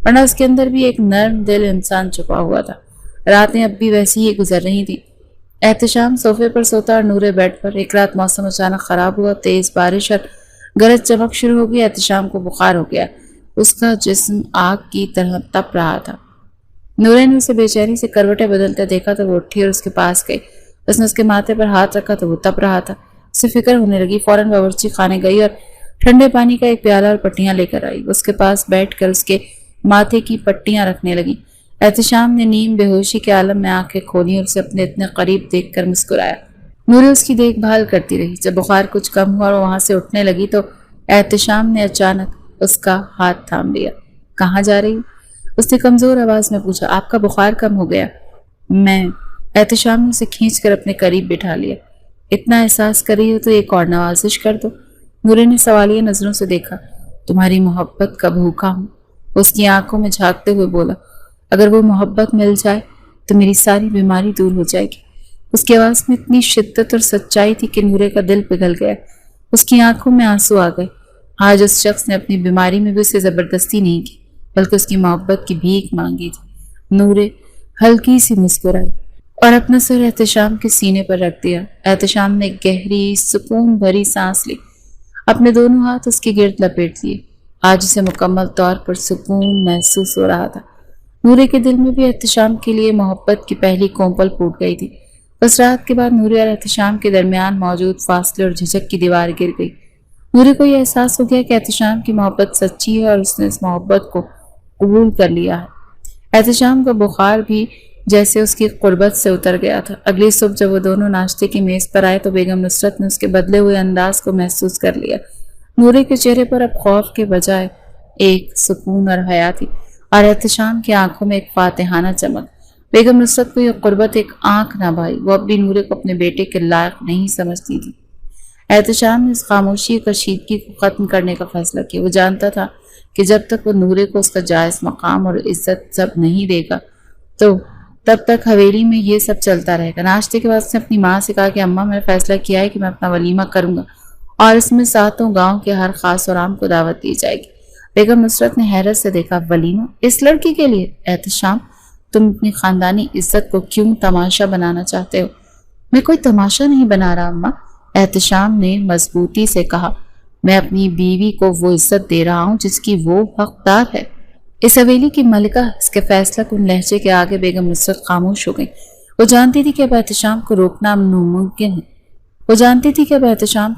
ورنہ اس کے اندر بھی ایک نرم دل انسان چھپا ہوا تھا۔ راتیں اب بھی ویسی ہی گزر رہی تھیں۔ احتشام صوفے پر سوتا اور نورے بیڈ پر۔ ایک رات موسم اچانک خراب ہوا، تیز بارش اور گرج چمک شروع ہو گئی۔ احتشام کو بخار ہو گیا، اس کا جسم آگ کی طرح تپ رہا تھا۔ نورے نے اسے بے چینی سے کروٹیں بدلتے دیکھا تو وہ اٹھی اور اس کے پاس گئی۔ اس نے اس کے ماتھے پر ہاتھ رکھا تو وہ تپ رہا تھا۔ اسے فکر ہونے لگی، فوراً باورچی خانے گئی اور ٹھنڈے پانی کا ایک پیالہ اور پٹیاں لے کر آئی۔ اس کے پاس بیٹھ کر اس کے ماتھے کی پٹیاں رکھنے لگی۔ احتشام نے نیم بے ہوشی کے عالم میں آنکھیں کھولی اور اسے اپنے اتنے قریب دیکھ کر مسکرایا۔ نورے اس کی دیکھ بھال کرتی رہی۔ جب بخار کچھ کم ہوا اور وہاں سے اٹھنے لگی تو احتشام نے اچانک اس کا ہاتھ تھام لیا۔ کہاں جا رہی؟ اس نے کمزور آواز میں پوچھا۔ آپ کا بخار کم ہو گیا؟ میں۔ احتشام نے اسے کھینچ کر اپنے قریب بٹھا لیا۔ اتنا احساس کر رہی ہو تو ایک اور نوازش کر دو۔ نورے نے سوالیہ نظروں سے دیکھا۔ تمہاری محبت کا بھوکا ہوں، اس کی آنکھوں میں جھانکتے ہوئے بولا۔ اگر وہ محبت مل جائے تو میری ساری بیماری دور ہو جائے گی۔ اس کی آواز میں اتنی شدت اور سچائی تھی کہ نورے کا دل پگھل گیا۔ اس کی آنکھوں میں آنسو آ گئے۔ آج اس شخص نے اپنی بیماری میں بھی اسے زبردستی نہیں کی بلکہ اس کی محبت کی بھیک مانگی تھی۔ نورے ہلکی سی مسکرائی اور اپنا سر احتشام کے سینے پر رکھ دیا۔ احتشام نے گہری سکون بھری سانس لی، اپنے دونوں ہاتھ اس کے گرد لپیٹ لیے۔ آج اسے مکمل طور پر سکون محسوس ہو رہا تھا۔ نورے کے دل میں بھی احتشام کے لیے محبت کی پہلی کومپل پھوٹ گئی تھی۔ بس رات کے بعد نورے اور احتشام کے درمیان موجود فاصلے اور جھجک کی دیوار گر گئی۔ نورے کو یہ احساس ہو گیا کہ احتشام کی محبت سچی ہے اور اس نے اس محبت کو قبول کر لیا ہے۔ احتشام کا بخار بھی جیسے اس کی قربت سے اتر گیا تھا۔ اگلی صبح جب وہ دونوں ناشتے کی میز پر آئے تو بیگم نصرت نے اس کے بدلے ہوئے انداز کو محسوس کر لیا۔ نورے کے چہرے پر اب خوف کے بجائے ایک سکون اور حیا تھی اور احتشام کی آنکھوں میں ایک فاتحانہ چمک۔ بیگم نصرت کو یہ قربت ایک آنکھ نہ بھائی، وہ اب بھی نورے کو اپنے بیٹے کے لائق نہیں سمجھتی تھی۔ احتشام نے اس خاموشی اور کشیدگی کو ختم کرنے کا فیصلہ کیا۔ وہ جانتا تھا کہ جب تک وہ نورے کو اس کا جائز مقام اور عزت سب نہیں دے گا تو تب تک حویلی میں یہ سب چلتا رہے گا۔ ناشتے کے بعد اس نے اپنی ماں سے کہا کہ اماں میں نے فیصلہ کیا ہے کہ میں اپنا ولیمہ کروں گا اور اس میں ساتوں گاؤں کے ہر خاص اور عام کو دعوت دی جائے گی۔ بیگم نصرت نے حیرت سے دیکھا، ولیمہ اس لڑکی کے لیے؟ احتشام، تم اپنی خاندانی عزت کو کیوں تماشا بنانا چاہتے ہو؟ میں کوئی تماشا نہیں بنا رہا اماں، احتشام نے مضبوطی سے کہا۔ میں اپنی بیوی کو وہ عزت دے رہا ہوں جس کی وہ حقدار ہے۔ اس حویلی کی ملکہ اس کے فیصلہ کن لہجے کے آگے بیگم نصرت خاموش ہو گئی۔ وہ جانتی تھی کہ اب احتشام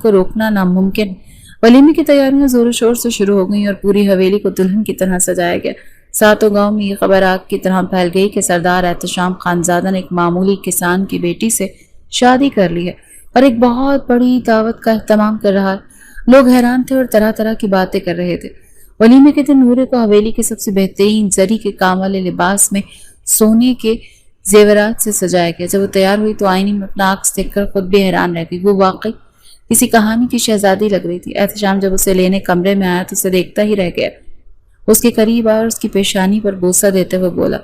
کو روکنا ناممکن ہے۔ ولیمے کی تیاریاں زور و شور سے شروع ہو گئیں اور پوری حویلی کو دلہن کی طرح سجایا گیا۔ ساتوں گاؤں میں یہ خبر آگ کی طرح پھیل گئی کہ سردار احتشام خانزادہ نے ایک معمولی کسان کی بیٹی سے شادی کر لی ہے اور ایک بہت بڑی دعوت کا اہتمام کر رہا ہے۔ لوگ حیران تھے اور طرح طرح کی باتیں کر رہے تھے۔ ولیمے کے دن نورے کو حویلی کے سب سے بہترین زری کے کام والے لباس میں سونے کے زیورات سے سجایا گیا۔ جب وہ تیار ہوئی تو آئینے میں اپنا عکس دیکھ کر خود بھی حیران رہ گئی۔ وہ واقعی کسی کہانی کی شہزادی لگ رہی تھی۔ احتشام جب اسے لینے کمرے میں آیا تو اسے دیکھتا ہی رہ گیا۔ اس کے قریب آیا اور اس کی پیشانی پر بوسہ دیتے ہوئے بولا،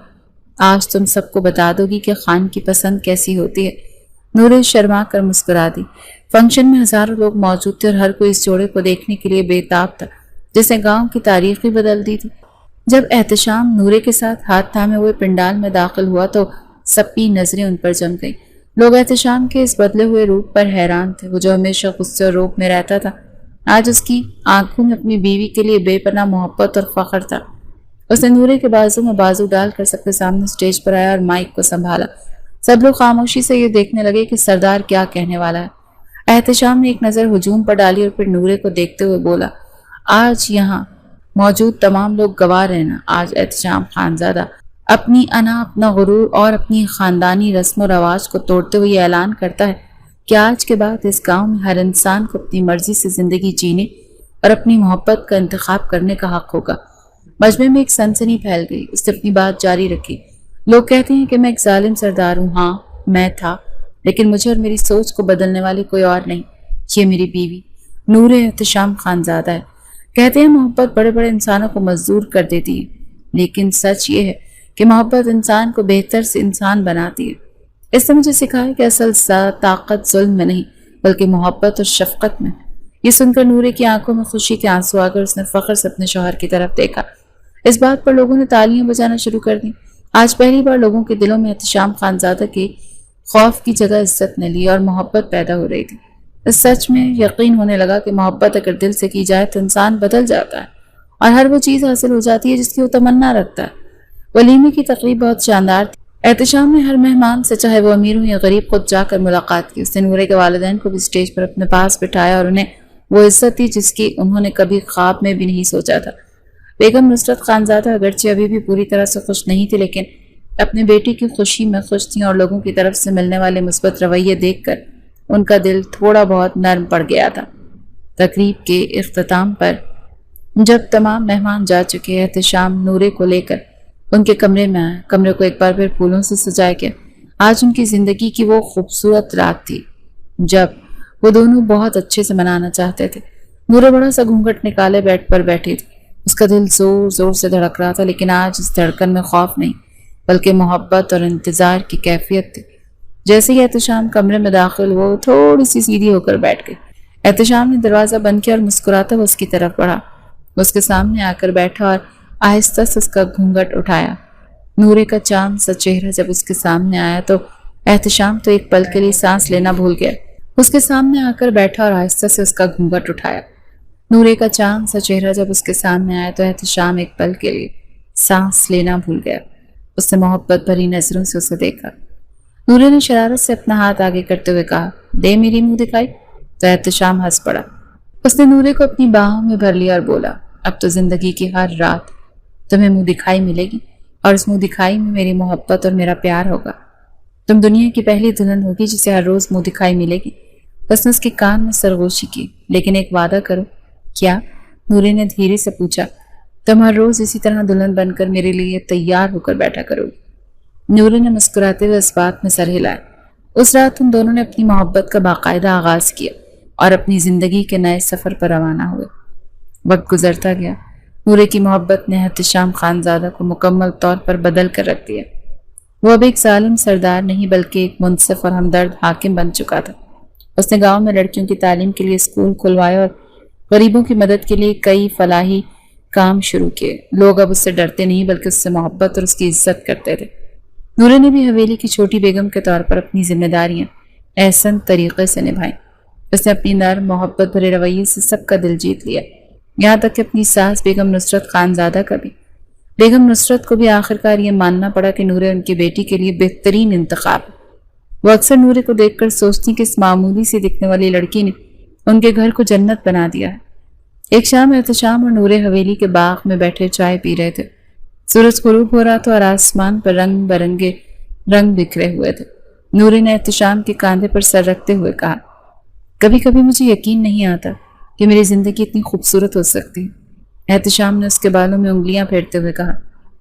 آج تم سب کو بتا دو گی کہ خان کی پسند کیسی ہوتی ہے۔ نورے شرما کر مسکرا دی۔ فنکشن میں ہزاروں لوگ موجود تھے اور ہر کوئی اس جوڑے کو دیکھنے کے لیے بے تاب تھا جس نے گاؤں کی تاریخ بھی بدل دی تھی۔ جب احتشام نورے کے ساتھ ہاتھ تھامے ہوئے پنڈال میں داخل ہوا تو سب کی نظریں ان پر جم گئیں۔ لوگ احتشام کے اس بدلے ہوئے روپ پر حیران تھے۔ وہ جو ہمیشہ غصے اور روب میں رہتا تھا، آج اس کی آنکھوں میں اپنی بیوی کے لیے بے پناہ محبت اور فخر تھا۔ اس نے نورے کے بازو میں بازو ڈال کر سب کے سامنے سٹیج پر آیا اور مائک کو سنبھالا۔ سب لوگ خاموشی سے یہ دیکھنے لگے کہ سردار کیا کہنے والا ہے۔ احتشام نے ایک نظر ہجوم پر ڈالی اور پھر نورے کو دیکھتے ہوئے بولا، آج یہاں موجود تمام لوگ گواہ رہنا، آج احتشام خانزادہ اپنی انا، اپنا غرور اور اپنی خاندانی رسم و رواج کو توڑتے ہوئے یہ اعلان کرتا ہے کہ آج کے بعد اس گاؤں میں ہر انسان کو اپنی مرضی سے زندگی جینے اور اپنی محبت کا انتخاب کرنے کا حق ہوگا۔ مجمع میں ایک سنسنی پھیل گئی۔ اس نے اپنی بات جاری رکھی، لوگ کہتے ہیں کہ میں ایک ظالم سردار ہوں۔ ہاں میں تھا، لیکن مجھے اور میری سوچ کو بدلنے والی کوئی اور نہیں۔ یہ میری بیوی نورے احتشام خانزادہ ہے۔ کہتے ہیں محبت بڑے بڑے انسانوں کو مزدور کر دیتی ہے، لیکن سچ یہ ہے کہ محبت انسان کو بہتر سے انسان بناتی ہے۔ اس نے مجھے سکھایا کہ اصل طاقت ظلم میں نہیں بلکہ محبت اور شفقت میں۔ یہ سن کر نورے کی آنکھوں میں خوشی کے آنسو آ کر اس نے فخر سے اپنے شوہر کی طرف دیکھا۔ اس بات پر لوگوں نے تالیاں بجانا شروع کر دی۔ آج پہلی بار لوگوں کے دلوں میں احتشام خانزادہ کے خوف کی جگہ عزت نے لی اور محبت پیدا ہو رہی تھی۔ اس سچ میں یقین ہونے لگا کہ محبت اگر دل سے کی جائے تو انسان بدل جاتا ہے اور ہر وہ چیز حاصل ہو جاتی ہے جس کی وہ تمنا رکھتا ہے۔ ولیمے کی تقریب بہت شاندار تھی۔ احتشام نے ہر مہمان سے، چاہے وہ امیر ہو یا غریب، خود جا کر ملاقات کی۔ اس نے نورے کے والدین کو بھی سٹیج پر اپنے پاس بٹھایا اور انہیں وہ عزت دی جس کی انہوں نے کبھی خواب میں بھی نہیں سوچا تھا۔ بیگم نصرت خانزادہ اگرچہ ابھی بھی پوری طرح سے خوش نہیں تھی، لیکن اپنے بیٹی کی خوشی میں خوش تھیں اور لوگوں کی طرف سے ملنے والے مثبت رویے دیکھ کر ان کا دل تھوڑا بہت نرم پڑ گیا تھا۔ تقریب کے اختتام پر جب تمام مہمان جا چکے، احتشام نورے کو لے کر ان کے کمرے میں آیا۔ کمرے کو ایک بار پھر پھولوں سے سجایا گیا۔ آج ان کی زندگی کی وہ خوبصورت رات تھی جب وہ دونوں بہت اچھے سے منانا چاہتے تھے۔ نورے بڑا سا گھونگھٹ نکالے بیڈ پر بیٹھی تھی۔ اس کا دل زور زور سے دھڑک رہا تھا، لیکن آج اس دھڑکن میں خوف نہیں بلکہ محبت اور انتظار کی کیفیت تھی۔ جیسے ہی احتشام کمرے میں داخل وہ تھوڑی سی سیدھی ہو کر بیٹھ گئی۔ احتشام نے دروازہ بند کیا اور مسکراتا وہ اس کی طرف بڑھا۔ وہ اس کے سامنے آ کر بیٹھا اور آہستہ سے اس کا گھونگھٹ اٹھایا۔ نورے کا چاند سا چہرہ جب اس کے سامنے آیا تو احتشام تو ایک پل کے لیے سانس لینا بھول گیا۔ اس کے سامنے آ کر بیٹھا اور آہستہ سے اس کا گھونگھٹ اٹھایا۔ نورے کا چاند سا چہرہ جب اس کے سامنے آیا تو احتشام ایک پل کے لیے سانس لینا بھول گیا۔ اس نے محبت بھری نظروں سے اسے دیکھا۔ نورے نے شرارت سے اپنا ہاتھ آگے کرتے ہوئے کہا، دے میری منہ دکھائی۔ تو احتشام ہنس پڑا۔ اس نے نورے کو اپنی باہوں میں بھر لیا اور بولا، اب تو زندگی کی ہر رات تمہیں منہ دکھائی ملے گی، اور اس منہ دکھائی میں میری محبت اور میرا پیار ہوگا۔ تم دنیا کی پہلی دلہن ہوگی جسے ہر روز منہ دکھائی ملے گی۔ اس نے اس کے کان میں سرگوشی کی، لیکن ایک وعدہ کرو۔ کیا؟ نورے نے دھیرے سے پوچھا۔ تم ہر روز اسی طرح دلہن بن کر میرے لیے تیار ہو کر بیٹھا کرو گی۔ نورے نے مسکراتے ہوئے اس بات میں سر ہلایا۔ اس رات ان دونوں نے اپنی محبت کا باقاعدہ آغاز کیا اور اپنی زندگی کے نئے سفر پر روانہ ہوئے۔ وقت گزرتا گیا۔ نورے کی محبت نے احتشام خانزادہ کو مکمل طور پر بدل کر رکھ دیا۔ وہ اب ایک ظالم سردار نہیں بلکہ ایک منصف اور ہمدرد حاکم بن چکا تھا۔ اس نے گاؤں میں لڑکیوں کی تعلیم کے لیے اسکول کھلوائے اور غریبوں کی مدد کے لیے کئی فلاحی کام شروع کیے۔ لوگ اب اس سے ڈرتے نہیں بلکہ اس سے محبت اور اس کی عزت کرتے تھے۔ نورے نے بھی حویلی کی چھوٹی بیگم کے طور پر اپنی ذمہ داریاں احسن طریقے سے نبھائیں۔ اس نے اپنی نرم محبت بھرے رویے سے سب کا دل جیت لیا، یہاں تک کہ اپنی ساس بیگم نصرت خانزادہ کا بھی۔ بیگم نصرت کو بھی آخرکار یہ ماننا پڑا کہ نورے ان کی بیٹی کے لیے بہترین انتخاب ہے۔ وہ اکثر نورے کو دیکھ کر سوچتی کہ اس معمولی سی دکھنے والی لڑکی نے ان کے گھر کو جنت بنا دیا ہے۔ ایک شام احتشام اور نورے حویلی کے باغ میں بیٹھے چائے پی رہے تھے۔ سورج غروب ہو رہا تھا اور آسمان پر رنگ برنگے رنگ بکھرے ہوئے تھے۔ نورے نے احتشام کے کاندھے پر سر رکھتے ہوئے کہا، کبھی کبھی مجھے یقین نہیں آتا کہ میری زندگی اتنی خوبصورت ہو سکتی ہے۔ احتشام نے اس کے بالوں میں انگلیاں پھیرتے ہوئے کہا،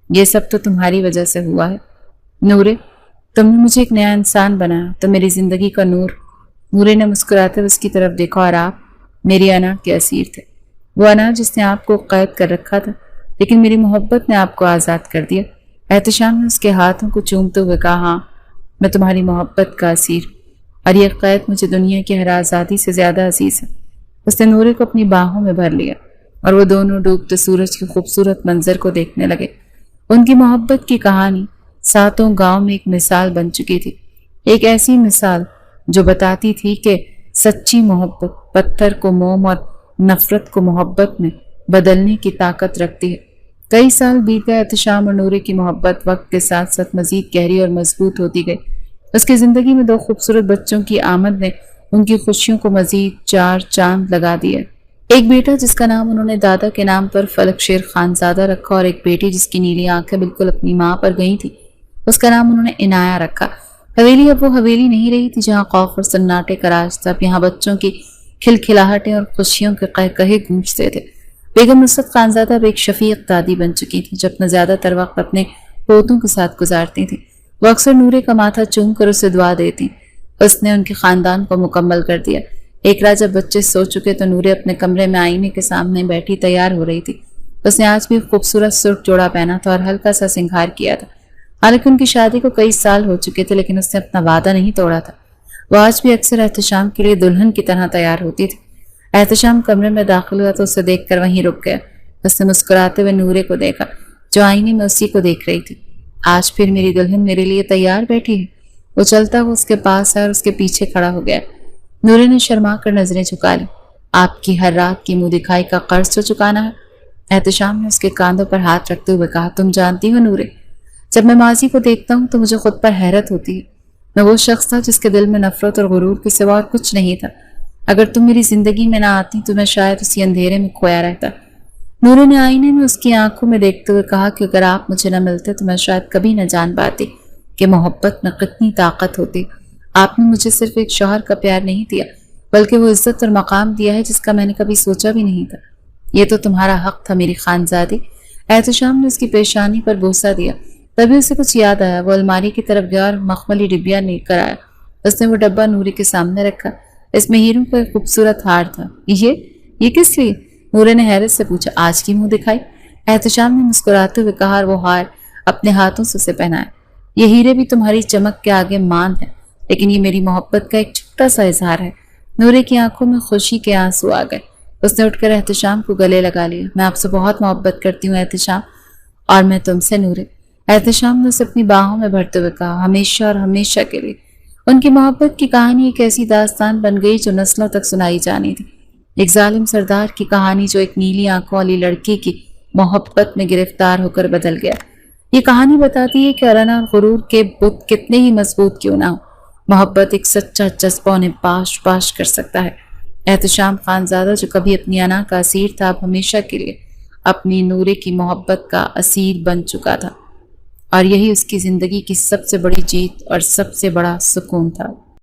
یہ سب تو تمہاری وجہ سے ہوا ہے نورے، تم نے مجھے ایک نیا انسان بنایا، تو میری زندگی کا نور۔ نورے نے مسکراتے ہوئے اس کی طرف دیکھا، اور آپ میری انا کے اسیر تھے، وہ انا جس نے آپ کو قید کر رکھا تھا، لیکن میری محبت نے آپ کو آزاد کر دیا۔ احتشام نے اس کے ہاتھوں کو چومتے ہوئے کہا، ہاں میں تمہاری محبت کا اسیر، اور یہ قید مجھے دنیا کی ہر آزادی سے زیادہ عزیز ہے۔ اس نے نورے کو اپنی باہوں میں بھر لیا اور وہ دونوں ڈوبتے سورج کے خوبصورت منظر کو دیکھنے لگے۔ ان کی محبت کی کہانی ساتوں گاؤں میں ایک مثال بن چکی تھی، ایک ایسی مثال جو بتاتی تھی کہ سچی محبت پتھر کو موم اور نفرت کو محبت میں بدلنے کی طاقت رکھتی ہے۔ کئی سال بیت گئے، احتشام اور نورے کی محبت وقت کے ساتھ ساتھ مزید گہری اور مضبوط ہوتی گئی۔ اس کی زندگی میں دو خوبصورت بچوں کی آمد نے ان کی خوشیوں کو مزید چار چاند لگا دیا۔ ایک بیٹا جس کا نام انہوں نے دادا کے نام پر فلک شیر خانزادہ رکھا، اور ایک بیٹی جس کی نیلی آنکھیں بالکل اپنی ماں پر گئی تھی، اس کا نام انہوں نے عنایہ رکھا۔ حویلی اب وہ حویلی نہیں رہی تھی جہاں خوف اور سناٹے کا راج تھا، اب یہاں بچوں کی کھلکھلاہٹیں اور خوشیوں کے قہقہے گونجتے تھے۔ بیگم نصرت خانزادہ اب ایک شفیق دادی بن چکی تھی جو اپنا زیادہ تر وقت اپنے پوتوں کے ساتھ گزارتی تھی۔ وہ اکثر نورے کا ماتھا چوم کر اسے دعا دیتی۔ اس نے ان کے خاندان کو مکمل کر دیا۔ ایک رات جب بچے سو چکے تو نورے اپنے کمرے میں آئینے کے سامنے بیٹھی تیار ہو رہی تھی۔ اس نے آج بھی خوبصورت سرخ جوڑا پہنا تھا اور ہلکا سا سنگھار کیا تھا۔ حالانکہ ان کی شادی کو کئی سال ہو چکے تھے، لیکن اس نے اپنا وعدہ نہیں توڑا تھا۔ وہ آج بھی اکثر احتشام کے لیے دلہن کی طرح تیار ہوتی تھی۔ احتشام کمرے میں داخل ہوا تو اسے دیکھ کر وہیں رک گیا۔ اس نے مسکراتے ہوئے نورے کو دیکھا جو آئینے میں اسی کو دیکھ رہی تھی۔ آج پھر میری دلہن میرے لیے تیار بیٹھی ہے۔ وہ چلتا ہوا اس کے پاس آیا اور اس کے پیچھے کھڑا ہو گیا۔ نورے نے شرما کر نظریں جھکا لی۔ آپ کی ہر رات کی منہ دکھائی کا قرض تو چکانا ہے؟ احتشام نے اس کے کاندھوں پر ہاتھ رکھتے ہوئے کہا، تم جانتی ہو نورے، جب میں ماضی کو دیکھتا ہوں تو مجھے خود پر حیرت ہوتی ہے۔ میں وہ شخص تھا جس کے دل میں نفرت اور غرور کے سوا اور کچھ نہیں تھا۔ اگر تم میری زندگی میں نہ آتی تو میں شاید اسی اندھیرے میں کھویا رہتا۔ نورے نے آئینے میں اس کی آنکھوں میں دیکھتے ہوئے کہا کہ اگر آپ مجھے نہ ملتے تو میں شاید کبھی نہ جان پاتی کہ محبت میں کتنی طاقت ہوتی۔ آپ نے مجھے صرف ایک شوہر کا پیار نہیں دیا بلکہ وہ عزت اور مقام دیا ہے جس کا میں نے کبھی سوچا بھی نہیں تھا۔ یہ تو تمہارا حق تھا میری خانزادی۔ احتشام نے اس کی پیشانی پر بوسہ دیا۔ تبھی اسے کچھ یاد آیا۔ وہ الماری کی طرف گیا اور مخملی ڈبیا لے کر آیا۔ اس نے وہ ڈبہ نورے کے سامنے رکھا۔ اس میں ہیروں کا ایک خوبصورت ہار تھا۔ یہ کس لیے؟ نورے نے حیرت سے پوچھا۔ آج کی منہ دکھائی؟ احتشام نے مسکراتے ہوئے کہا اور وہ ہار اپنے ہاتھوں سے اسے پہنایا۔ یہ ہیرے بھی تمہاری چمک کے آگے ماند ہیں، لیکن یہ میری محبت کا ایک چھوٹا سا اظہار ہے۔ نورے کی آنکھوں میں خوشی کے آنسو آ گئے۔ اس نے اٹھ کر احتشام کو گلے لگا لیا۔ میں آپ سے بہت محبت کرتی ہوں احتشام، اور میں تم سے نورے۔ احتشام نے اسے اپنی باہوں میں بھرتے ہوئے کہا، ہمیشہ اور ہمیشہ کے لیے۔ ان کی محبت کی کہانی ایک ایسی داستان بن گئی جو نسلوں تک سنائی جانی تھی۔ ایک ظالم سردار کی کہانی جو ایک نیلی آنکھوں والی لڑکی کی محبت میں گرفتار ہو کر بدل گیا۔ یہ کہانی بتاتی ہے کہ ارانا اور غرور کے بت کتنے ہی مضبوط کیوں نہ ہو، محبت ایک سچا جذبہ انہیں پاش پاش کر سکتا ہے۔ احتشام خانزادہ جو کبھی اپنی انا کا اسیر تھا، اب ہمیشہ کے لیے اپنی نورے کی محبت کا اسیر بن چکا تھا، اور یہی اس کی زندگی کی سب سے بڑی جیت اور سب سے بڑا سکون تھا۔